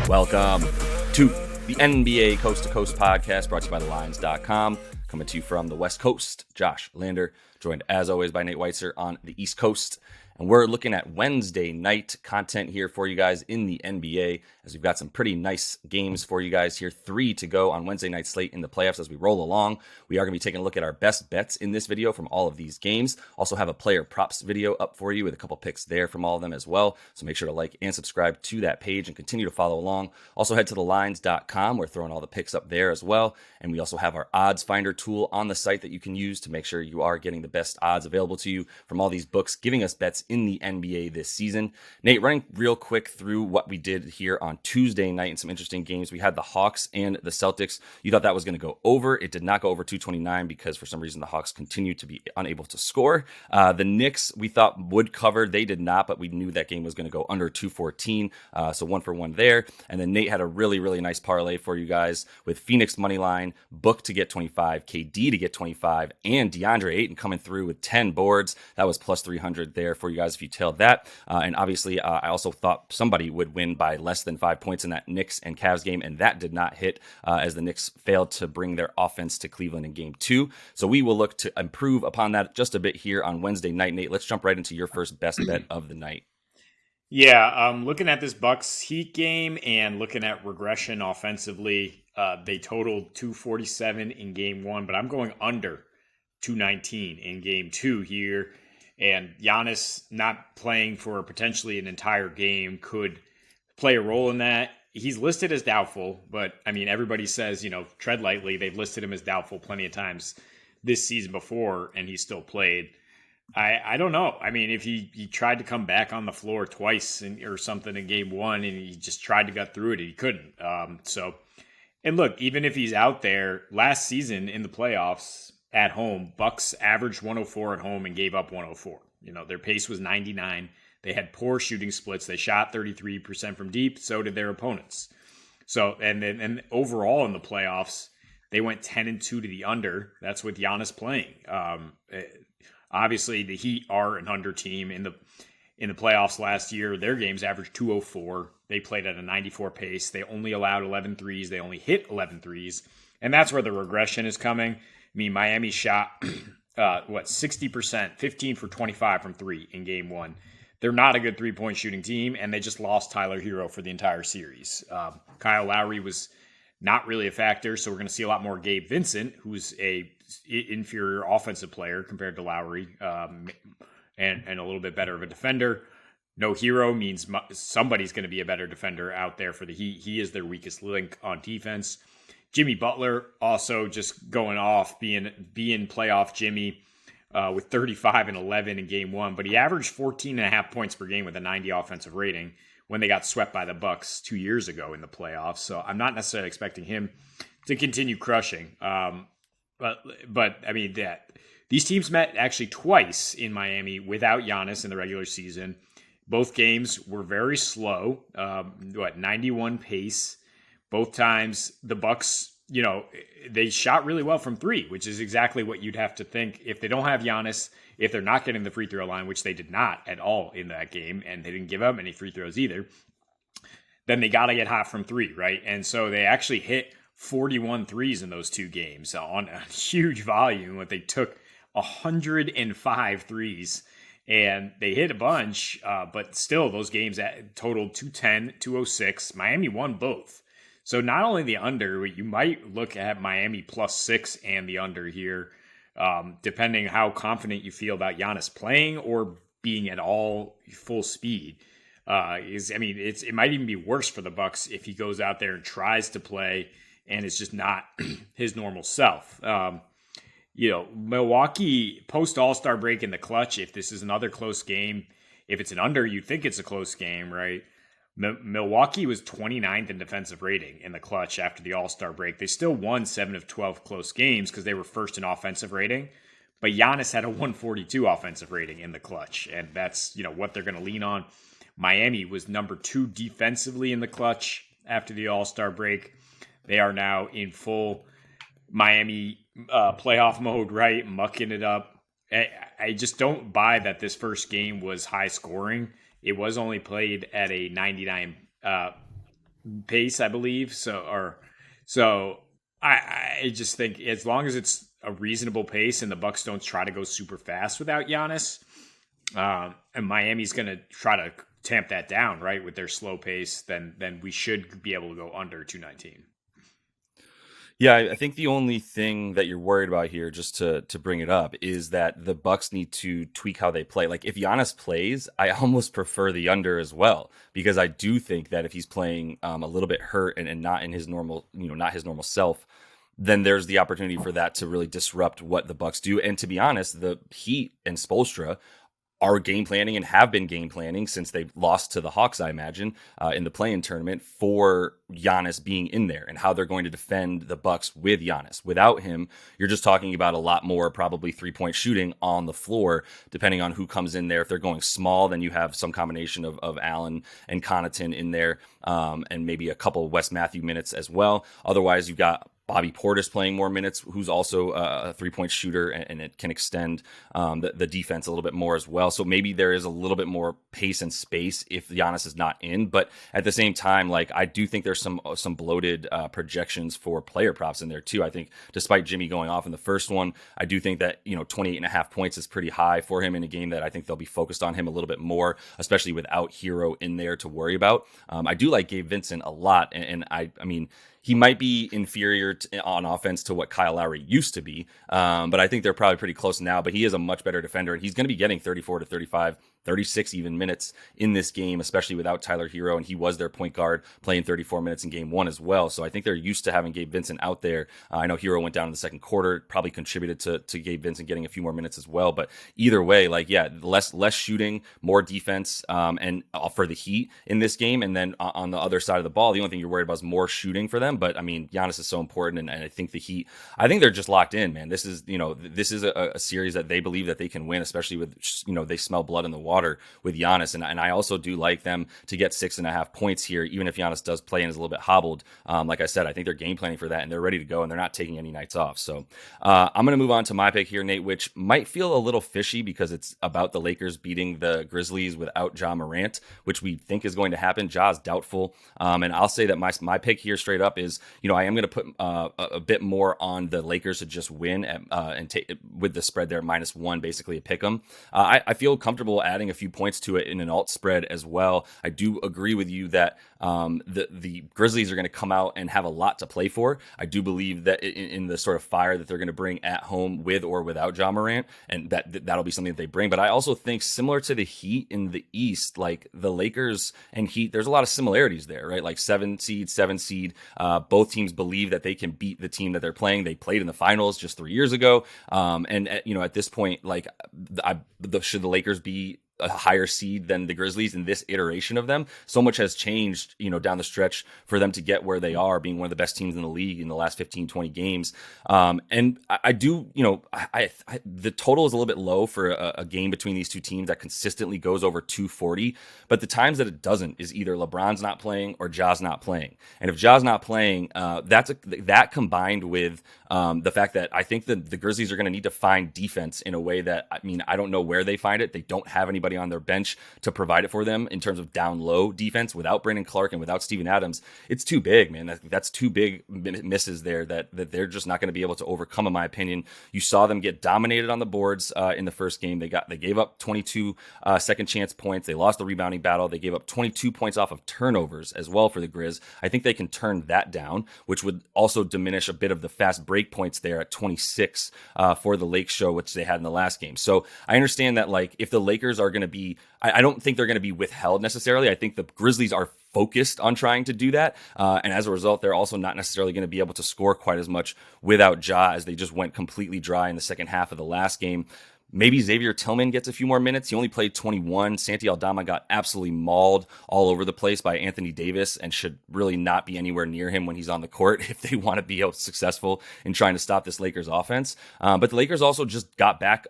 Welcome to the NBA Coast to Coast podcast brought to you by thelines.com. Coming to you from the West Coast, Josh Lander, joined as always by Nate Weitzer on the East Coast. And we're looking at Wednesday night content here for you guys in the NBA, as we've got some pretty nice games for you guys here. 3 to go on Wednesday night slate in the playoffs as we roll along. We are going to be taking a look at our best bets in this video from all of these games. Also have a player props video up for you with a couple picks there from all of them as well. So make sure to like and subscribe to that page and continue to follow along. Also head to thelines.com. We're throwing all the picks up there as well. And we also have our odds finder tool on the site that you can use to make sure you are getting the best odds available to you from all these books, giving us bets in the NBA this season. Nate, running real quick through what we did here on Tuesday night in some interesting games. We had the Hawks and the Celtics. You thought that was going to go over. It did not go over 229 because for some reason the Hawks continued to be unable to score. The Knicks we thought would cover. They did not, but we knew that game was going to go under 214. So 1 for 1 there. And then Nate had a really, really nice parlay for you guys with Phoenix money line, Book to get 25, KD to get 25, and DeAndre Ayton coming through with 10 boards. That was plus 300 there for you guys if you tailed that. And obviously, I also thought somebody would win by less than 5 points in that Knicks and Cavs game, and that did not hit as the Knicks failed to bring their offense to Cleveland in game 2. So we will look to improve upon that just a bit here on Wednesday night. Nate, let's jump right into your first best bet of the night. Yeah, looking at this Bucks Heat game and looking at regression offensively, they totaled 247 in game 1, but I'm going under 219 in game 2 here. And Giannis not playing for potentially an entire game could play a role in that. He's listed as doubtful, but I mean, everybody says, tread lightly. They've listed him as doubtful plenty of times this season before, and he's still played. I don't know. I mean, if he tried to come back on the floor twice or something in game 1 and he just tried to get through it, he couldn't. And look, even if he's out there, last season in the playoffs at home, Bucks averaged 104 at home and gave up 104. Their pace was 99. They had poor shooting splits. They shot 33% from deep. So did their opponents. So, and overall in the playoffs, they went 10-2 to the under. That's with Giannis playing. Obviously, the Heat are an under team in the playoffs last year. Their games averaged 204. They played at a 94 pace. They only allowed 11 threes. They only hit 11 threes. And that's where the regression is coming. I mean, Miami shot, 60%, 15 for 25 from 3 in game 1. They're not a good three-point shooting team, and they just lost Tyler Hero for the entire series. Kyle Lowry was not really a factor, so we're going to see a lot more Gabe Vincent, who's a inferior offensive player compared to Lowry, and a little bit better of a defender. No Hero means somebody's going to be a better defender out there for the Heat. He is their weakest link on defense. Jimmy Butler also just going off, being playoff Jimmy with 35 and 11 in game 1, but he averaged 14.5 points per game with a 90 offensive rating when they got swept by the Bucks 2 years ago in the playoffs. So I'm not necessarily expecting him to continue crushing. But I mean, these teams met actually twice in Miami without Giannis in the regular season. Both games were very slow, 91 pace. Both times the Bucks, they shot really well from 3, which is exactly what you'd have to think if they don't have Giannis, if they're not getting the free throw line, which they did not at all in that game, and they didn't give up any free throws either, then they got to get hot from 3, right? And so they actually hit 41 threes in those 2 games on a huge volume. They took 105 threes, and they hit a bunch, but still those games totaled 210, 206. Miami won both. So not only the under, but you might look at Miami plus 6 and the under here, depending how confident you feel about Giannis playing or being at all full speed. It might even be worse for the Bucks if he goes out there and tries to play and it's just not his normal self. Milwaukee post All-Star break in the clutch, if this is another close game, if it's an under, you'd think it's a close game, right? Milwaukee was 29th in defensive rating in the clutch after the All-Star break. They still won 7 of 12 close games because they were first in offensive rating. But Giannis had a 142 offensive rating in the clutch, and that's what they're going to lean on. Miami was number 2 defensively in the clutch after the All-Star break. They are now in full Miami playoff mode, right? Mucking it up. I just don't buy that this first game was high scoring. It was only played at a 99 pace, I believe. So I just think as long as it's a reasonable pace and the Bucks don't try to go super fast without Giannis, and Miami's going to try to tamp that down, right, with their slow pace, then we should be able to go under 219. Yeah, I think the only thing that you're worried about here, just to bring it up, is that the Bucks need to tweak how they play. Like if Giannis plays, I almost prefer the under as well, because I do think that if he's playing a little bit hurt and not in his normal, not his normal self, then there's the opportunity for that to really disrupt what the Bucks do. And to be honest, the Heat and Spoelstra are game planning and have been game planning since they lost to the Hawks, I imagine, in the play-in tournament for Giannis being in there and how they're going to defend the Bucks with Giannis. Without him, you're just talking about a lot more probably three-point shooting on the floor, depending on who comes in there. If they're going small, then you have some combination of Allen and Connaughton in there, and maybe a couple of Wes Matthews minutes as well. Otherwise, you've got Bobby Portis playing more minutes, who's also a three-point shooter, and it can extend the defense a little bit more as well. So maybe there is a little bit more pace and space if Giannis is not in. But at the same time, like I do think there's some bloated projections for player props in there too. I think despite Jimmy going off in the first one, I do think that 28.5 points is pretty high for him in a game that I think they'll be focused on him a little bit more, especially without Hero in there to worry about. I do like Gabe Vincent a lot, and I mean, he might be inferior on offense to what Kyle Lowry used to be, but I think they're probably pretty close now. But he is a much better defender, and he's going to be getting 34 to 35, 36 even minutes in this game, especially without Tyler Hero, and he was their point guard playing 34 minutes in game one as well. So I think they're used to having Gabe Vincent out there. I know Hero went down in the second quarter, probably contributed to Gabe Vincent getting a few more minutes as well. But either way, like, yeah, less shooting, more defense, and for the Heat in this game. And then on the other side of the ball, the only thing you're worried about is more shooting for them. But I mean, Giannis is so important, and I think the Heat, I think they're just locked in, man. This is a series that they believe that they can win, especially with they smell blood in the water with Giannis, and I also do like them to get 6.5 points here, even if Giannis does play and is a little bit hobbled. Like I said, I think they're game planning for that, and they're ready to go, and they're not taking any nights off. So I'm going to move on to my pick here, Nate, which might feel a little fishy because it's about the Lakers beating the Grizzlies without Ja Morant, which we think is going to happen. Ja's doubtful, and I'll say that my pick here straight up is, I am going to put a bit more on the Lakers to just win and take with the spread there -1, basically a pick 'em. I feel comfortable adding a few points to it in an alt spread as well. I do agree with you that the Grizzlies are going to come out and have a lot to play for. I do believe that in the sort of fire that they're going to bring at home with or without Ja Morant, and that'll be something that they bring. But I also think similar to the Heat in the East, like the Lakers and Heat, there's a lot of similarities there, right? Like 7 seed. Both teams believe that they can beat the team that they're playing. They played in the finals just 3 years ago. And at this point, like, should the Lakers be a higher seed than the Grizzlies in this iteration of them? So much has changed, down the stretch for them to get where they are, being one of the best teams in the league in the last 15, 20 games. And I do, the total is a little bit low for a game between these two teams that consistently goes over 240. But the times that it doesn't is either LeBron's not playing or Ja's not playing. And if Ja's not playing, that combined with the fact that I think that the Grizzlies are going to need to find defense in a way that, I don't know where they find it. They don't have anybody on their bench to provide it for them in terms of down low defense without Brandon Clark and without Steven Adams. It's too big, man. That's two big misses there that they're just not going to be able to overcome, in my opinion. You saw them get dominated on the boards in the first game. They gave up 22 second chance points. They lost the rebounding battle. They gave up 22 points off of turnovers as well for the Grizz. I think they can turn that down, which would also diminish a bit of the fast break points there at 26 for the Lake Show, which they had in the last game. So I understand that, like, if the Lakers are going to be, I don't think they're going to be withheld necessarily. I think the Grizzlies are focused on trying to do that. And as a result, they're also not necessarily going to be able to score quite as much without Ja, as they just went completely dry in the second half of the last game. Maybe Xavier Tillman gets a few more minutes. He only played 21. Santi Aldama got absolutely mauled all over the place by Anthony Davis and should really not be anywhere near him when he's on the court if they want to be successful in trying to stop this Lakers offense. But the Lakers also just got back,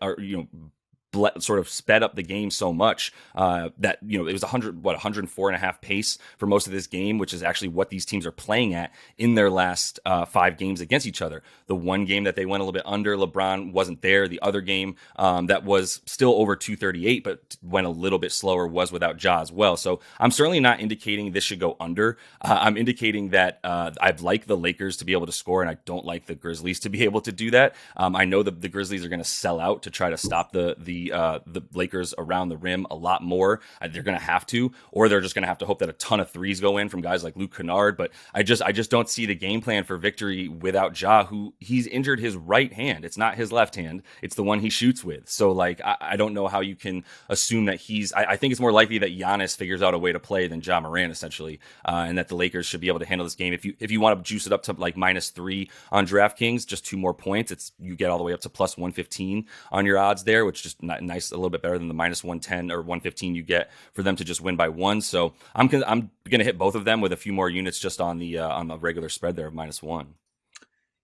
sort of sped up the game so much that, it was 104.5 pace for most of this game, which is actually what these teams are playing at in their last 5 games against each other. The one game that they went a little bit under, LeBron wasn't there. The other game that was still over 238, but went a little bit slower, was without Ja as well. So I'm certainly not indicating this should go under. I'm indicating that I'd like the Lakers to be able to score, and I don't like the Grizzlies to be able to do that. I know that the Grizzlies are going to sell out to try to stop the Lakers around the rim a lot more. They're going to have to, or they're just going to have to hope that a ton of threes go in from guys like Luke Kennard. But I just don't see the game plan for victory without Ja, who he's injured his right hand. It's not his left hand. It's the one he shoots with. So like, I don't know how you can assume that I think it's more likely that Giannis figures out a way to play than Ja Morant essentially. And that the Lakers should be able to handle this game. If you want to juice it up to like -3 on DraftKings, just 2 more points, you get all the way up to +115 on your odds there, which is just nice, a little bit better than the -110 or 115 you get for them to just win by 1. So I'm going to hit both of them with a few more units just on the regular spread there of -1.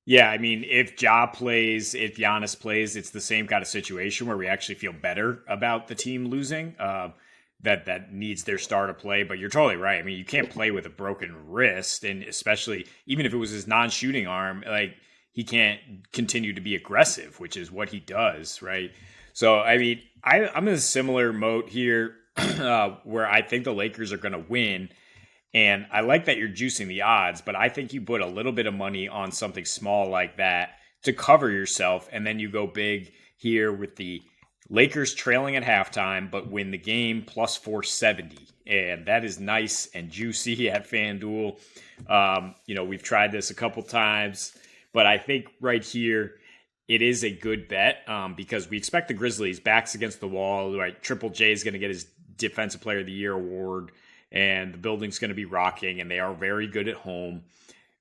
Yeah, I mean, if Ja plays, if Giannis plays, it's the same kind of situation where we actually feel better about the team losing. That needs their star to play. But you're totally right. I mean, you can't play with a broken wrist, and especially even if it was his non-shooting arm, like he can't continue to be aggressive, which is what he does, right? So, I mean, I'm in a similar mode here where I think the Lakers are going to win. And I like that you're juicing the odds, but I think you put a little bit of money on something small like that to cover yourself. And then you go big here with the Lakers trailing at halftime, but win the game +470. And that is nice and juicy at FanDuel. We've tried this a couple times, but I think right here, it is a good bet because we expect the Grizzlies backs against the wall. Right, Triple J is going to get his Defensive Player of the Year award, and the building's going to be rocking, and they are very good at home.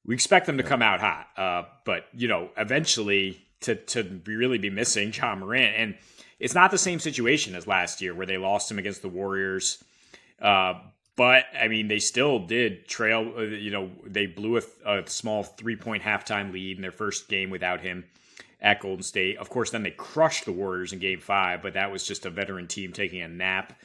We expect them to come out hot, but eventually to really be missing Ja Morant, and it's not the same situation as last year where they lost him against the Warriors. But I mean, they still did trail. They blew a small 3-point halftime lead in their first game without him at Golden State. Of course, then they crushed the Warriors in Game 5, but that was just a veteran team taking a nap.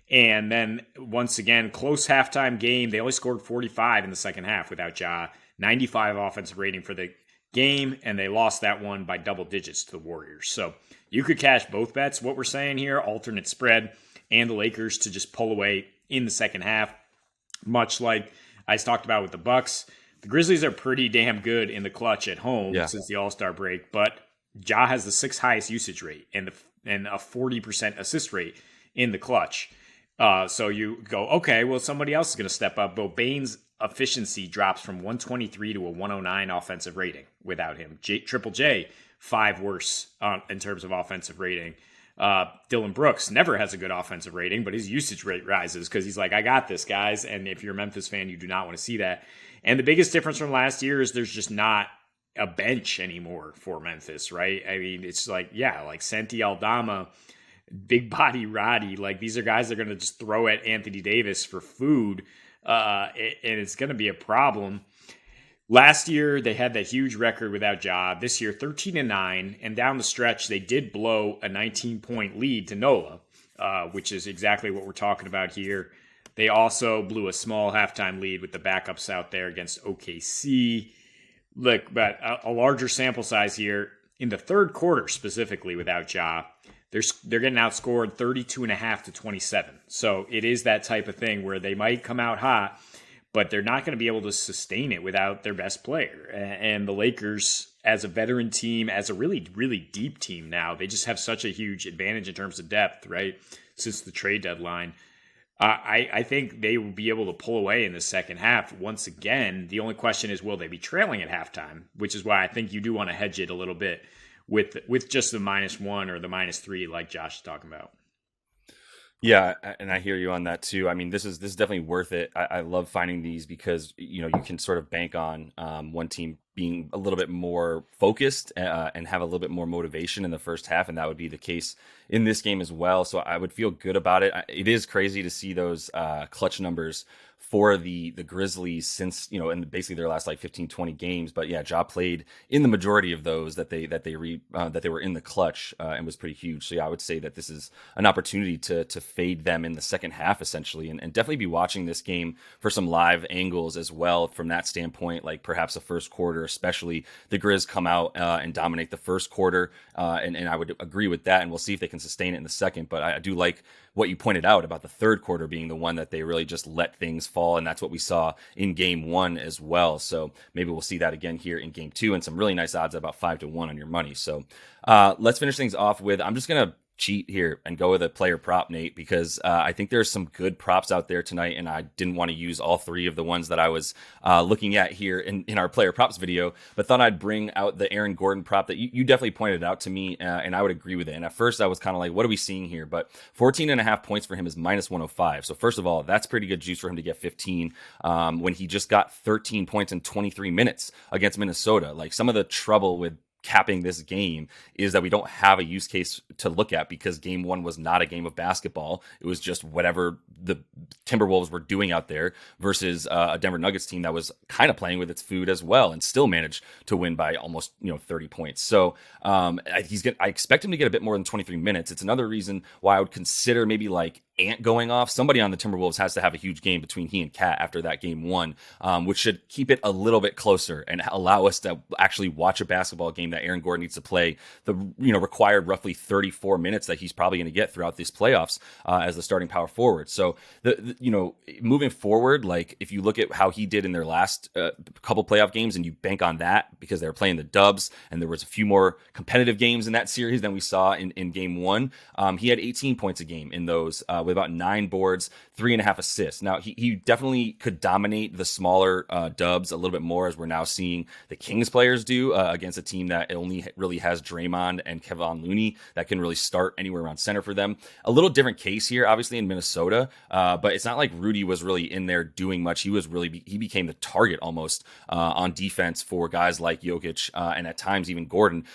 And then, once again, close halftime game. They only scored 45 in the second half without Ja. 95 offensive rating for the game, and they lost that one by double digits to the Warriors. So you could cash both bets. What we're saying here, alternate spread, and the Lakers to just pull away in the second half, much like I talked about with the Bucks. The Grizzlies are pretty damn good in the clutch at home since the All-Star break, but Ja has the 6th highest usage rate and a 40% assist rate in the clutch. So you go, okay, well, somebody else is going to step up. Bobane's efficiency drops from 123 to a 109 offensive rating without him. Triple J, 5 worse in terms of offensive rating. Dylan Brooks never has a good offensive rating, but his usage rate rises because he's like, I got this, guys. And if you're a Memphis fan, you do not want to see that. And the biggest difference from last year is there's just not a bench anymore for Memphis, right? I mean, it's like Santi Aldama, big body Roddy, like these are guys that are going to just throw at Anthony Davis for food, and it's going to be a problem. Last year, they had that huge record without Ja. This year, 13-9, and down the stretch, they did blow a 19-point lead to NOLA, which is exactly what we're talking about here. They also blew a small halftime lead with the backups out there against OKC. Look, but a larger sample size here. In the third quarter, specifically without Ja, they're getting outscored 32.5 to 27. So it is that type of thing where they might come out hot, but they're not going to be able to sustain it without their best player. And the Lakers, as a veteran team, as a really, really deep team now, they just have such a huge advantage in terms of depth, right? Since the trade deadline. I think they will be able to pull away in the second half. Once again, the only question is, will they be trailing at halftime? Which is why I think you do want to hedge it a little bit with just the -1 or the -3 like Josh is talking about. Yeah, and I hear you on that too. I mean, this is definitely worth it. I love finding these because you can sort of bank on one team being a little bit more focused and have a little bit more motivation in the first half, and that would be the case in this game as well. So I would feel good about it. It is crazy to see those clutch numbers for the Grizzlies since, in basically their last like 15, 20 games. But yeah, Ja played in the majority of those that they were in the clutch and was pretty huge. So yeah, I would say that this is an opportunity to fade them in the second half essentially, and definitely be watching this game for some live angles as well from that standpoint, like perhaps the first quarter, especially the Grizz come out and dominate the first quarter. And I would agree with that. And we'll see if they can sustain it in the second. But I do like what you pointed out about the third quarter being the one that they really just let things fall. And that's what we saw in game one as well. So maybe we'll see that again here in game two, and some really nice odds at about 5-1 on your money. So let's finish things off with, I'm just going to cheat here and go with a player prop, Nate, because I think there's some good props out there tonight, and I didn't want to use all three of the ones that I was looking at here in our player props video, but thought I'd bring out the Aaron Gordon prop that you definitely pointed out to me, and I would agree with it. And at first I was kind of like, what are we seeing here? But 14.5 points for him is -105. So first of all, that's pretty good juice for him to get 15 when he just got 13 points in 23 minutes against Minnesota. Like, some of the trouble with capping this game is that we don't have a use case to look at, because game one was not a game of basketball. It was just whatever the Timberwolves were doing out there versus a Denver Nuggets team that was kind of playing with its food as well and still managed to win by almost 30 points. So I expect him to get a bit more than 23 minutes. It's another reason why I would consider maybe like Ant going off. Somebody on the Timberwolves has to have a huge game between he and Cat after that game one, which should keep it a little bit closer and allow us to actually watch a basketball game that Aaron Gordon needs to play the required roughly 34 minutes that he's probably going to get throughout these playoffs as the starting power forward. So moving forward, like if you look at how he did in their last couple playoff games and you bank on that, because they were playing the Dubs and there was a few more competitive games in that series than we saw in game one, he had 18 points a game in those with about 9 boards, 3.5 assists. Now he definitely could dominate the smaller Dubs a little bit more, as we're now seeing the Kings players do against a team that only really has Draymond and Kevon Looney that can really start anywhere around center for them. A little different case here, obviously, in Minnesota, but it's not like Rudy was really in there doing much. He became the target almost on defense for guys like Jokic and at times even Gordon.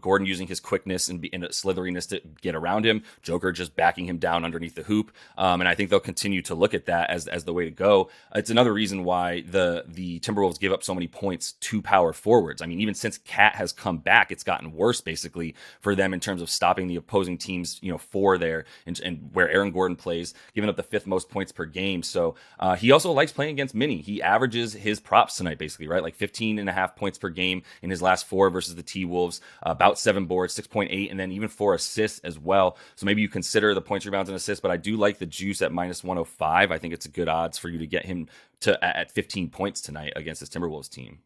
Gordon using his quickness and slitheriness to get around him, Joker just backing him down underneath the hoop, and I think they'll continue to look at that as the way to go. It's another reason why the Timberwolves give up so many points to power forwards. I mean, even since Cat has come back, it's gotten worse basically for them in terms of stopping the opposing teams, for there and where Aaron Gordon plays, giving up the 5th most points per game. So he also likes playing against Minnie. He averages his props tonight basically, right? Like 15.5 points per game in his last 4 versus the T-Wolves, about 7 boards, 6.8, and then even 4 assists as well. So maybe you consider the points, rebounds, and assists, but I do like the juice at -105. I think it's a good odds for you to get him to at 15 points tonight against this Timberwolves team.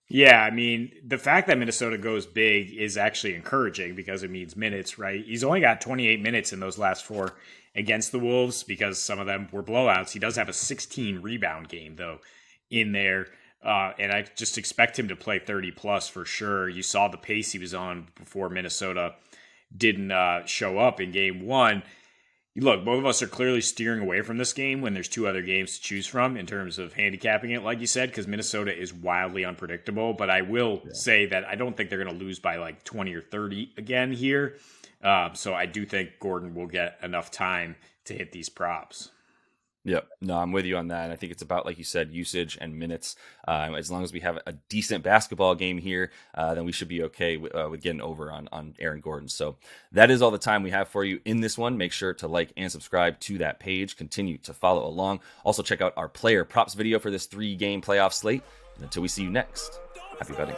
Yeah, I mean, the fact that Minnesota goes big is actually encouraging because it means minutes, right? He's only got 28 minutes in those last 4 against the Wolves because some of them were blowouts. He does have a 16 rebound game, though, in there. And I just expect him to play 30 plus for sure. You saw the pace he was on before Minnesota didn't show up in game one. Look, both of us are clearly steering away from this game when there's 2 other games to choose from in terms of handicapping it, like you said, because Minnesota is wildly unpredictable. But I will say that I don't think they're going to lose by like 20 or 30 again here. So I do think Gordon will get enough time to hit these props. Yep. No, I'm with you on that. And I think it's about, like you said, usage and minutes. As long as we have a decent basketball game here, then we should be okay with getting over on Aaron Gordon. So that is all the time we have for you in this one. Make sure to like and subscribe to that page. Continue to follow along. Also, check out our player props video for this 3-game playoff slate. And until we see you next, happy betting.